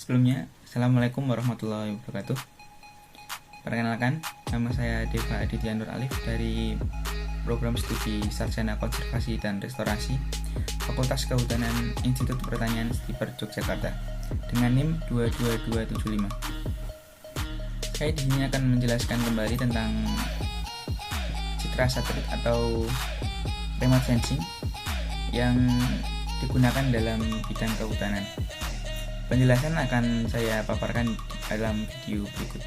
Sebelumnya, Assalamualaikum warahmatullahi wabarakatuh. Perkenalkan, nama saya Deva Aditya Nur Alif dari Program Studi Sarjana Konservasi dan Restorasi Fakultas Kehutanan Institut Pertanian Stiper Yogyakarta dengan NIM 22275. Saya di sini akan menjelaskan kembali tentang citra satelit atau remote sensing yang digunakan dalam bidang kehutanan. Penjelasan akan saya paparkan dalam video berikut.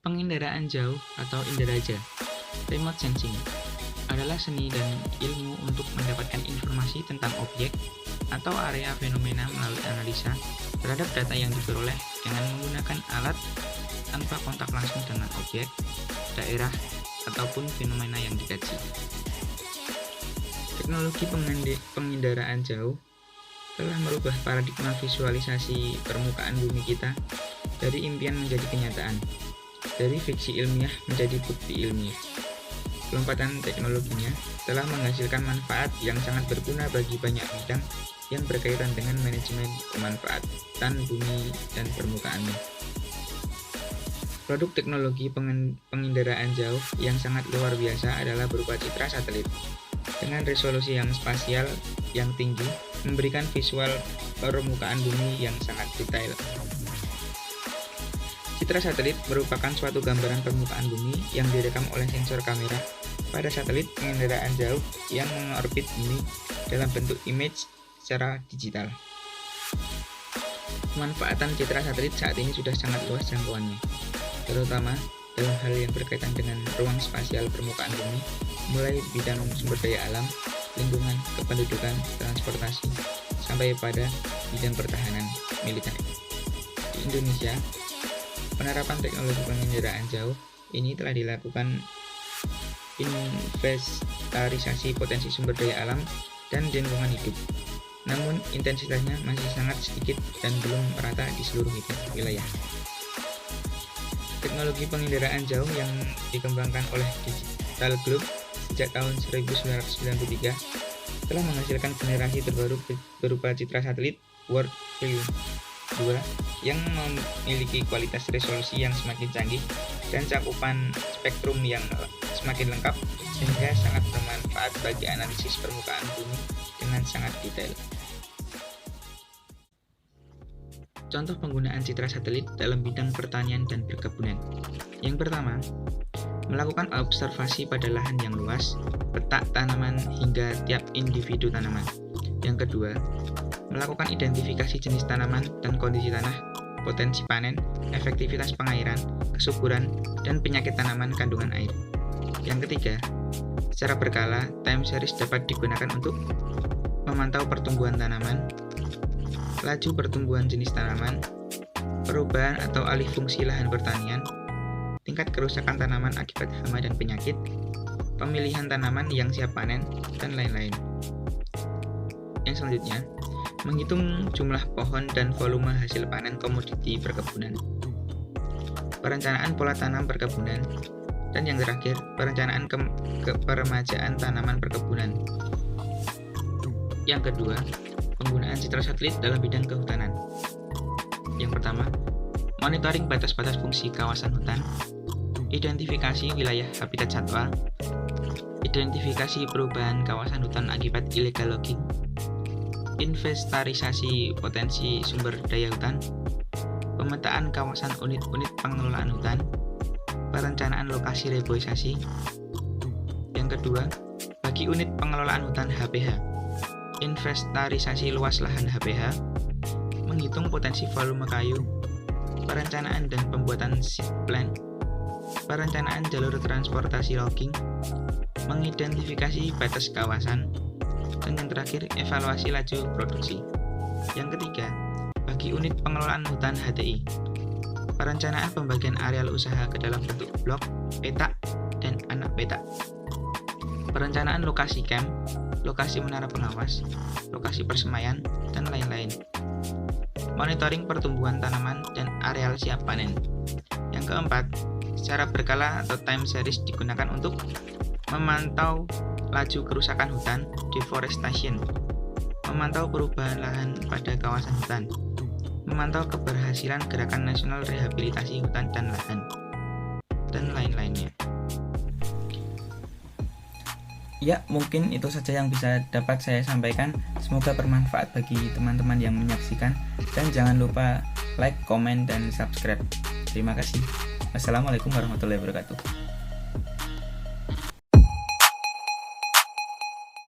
Penginderaan jauh atau inderaja, remote sensing, adalah seni dan ilmu untuk mendapatkan informasi tentang objek atau area fenomena melalui analisa terhadap data yang diperoleh dengan menggunakan alat tanpa kontak langsung dengan objek, daerah, ataupun fenomena yang dikaji. Teknologi penginderaan jauh telah merubah paradigma visualisasi permukaan bumi kita dari impian menjadi kenyataan, dari fiksi ilmiah menjadi bukti ilmiah. Lompatan teknologinya telah menghasilkan manfaat yang sangat berguna bagi banyak bidang yang berkaitan dengan manajemen pemanfaatan bumi dan permukaannya. Produk teknologi penginderaan jauh yang sangat luar biasa adalah berupa citra satelit dengan resolusi yang spasial yang tinggi, memberikan visual permukaan bumi yang sangat detail. Citra satelit merupakan suatu gambaran permukaan bumi yang direkam oleh sensor kamera pada satelit penginderaan jauh yang mengorbit bumi dalam bentuk image secara digital. Pemanfaatan citra satelit saat ini sudah sangat luas jangkauannya, terutama dalam hal yang berkaitan dengan ruang spasial permukaan bumi, mulai bidang sumber daya alam, lingkungan, kependudukan, transportasi, sampai pada bidang pertahanan militer. Di Indonesia, penerapan teknologi penginderaan jauh ini telah dilakukan inventarisasi potensi sumber daya alam dan lingkungan hidup. Namun, intensitasnya masih sangat sedikit dan belum merata di seluruh wilayah. Teknologi penginderaan jauh yang dikembangkan oleh Digital Globe sejak tahun 1993 telah menghasilkan generasi terbaru berupa citra satelit WorldView 2 yang memiliki kualitas resolusi yang semakin canggih dan cakupan spektrum yang semakin lengkap sehingga sangat bermanfaat bagi analisis permukaan bumi dengan sangat detail. Contoh penggunaan citra satelit dalam bidang pertanian dan perkebunan. Yang pertama, melakukan observasi pada lahan yang luas, petak tanaman hingga tiap individu tanaman. Yang kedua, melakukan identifikasi jenis tanaman dan kondisi tanah, potensi panen, efektivitas pengairan, kesuburan, dan penyakit tanaman kandungan air. Yang ketiga, secara berkala, time series dapat digunakan untuk memantau pertumbuhan tanaman, laju pertumbuhan jenis tanaman, perubahan atau alih fungsi lahan pertanian, tingkat kerusakan tanaman akibat hama dan penyakit, pemilihan tanaman yang siap panen, dan lain-lain. Yang selanjutnya, menghitung jumlah pohon dan volume hasil panen komoditi perkebunan, perencanaan pola tanam perkebunan, dan yang terakhir, perencanaan peremajaan tanaman perkebunan. Yang kedua, penggunaan citra satelit dalam bidang kehutanan. Yang pertama, monitoring batas-batas fungsi kawasan hutan, identifikasi wilayah habitat satwa, identifikasi perubahan kawasan hutan akibat illegal logging, inventarisasi potensi sumber daya hutan, pemetaan kawasan unit-unit pengelolaan hutan, perencanaan lokasi reboisasi. Yang kedua, bagi unit pengelolaan hutan HPH, inventarisasi luas lahan HPH, menghitung potensi volume kayu, perencanaan dan pembuatan seed plan, perencanaan jalur transportasi logging, mengidentifikasi batas kawasan, dan yang terakhir evaluasi laju produksi. Yang ketiga, bagi unit pengelolaan hutan HTI, perencanaan pembagian areal usaha ke dalam bentuk blok, petak, dan anak petak, perencanaan lokasi camp, lokasi menara pengawas, lokasi persemaian, dan lain-lain. Monitoring pertumbuhan tanaman dan areal siap panen. Yang keempat, secara berkala atau time series digunakan untuk memantau laju kerusakan hutan, deforestation, memantau perubahan lahan pada kawasan hutan, memantau keberhasilan Gerakan Nasional Rehabilitasi Hutan dan Lahan, dan lain-lainnya. Ya, mungkin itu saja yang bisa dapat saya sampaikan. Semoga bermanfaat bagi teman-teman yang menyaksikan. Dan jangan lupa like, komen, dan subscribe. Terima kasih. Wassalamualaikum warahmatullahi wabarakatuh.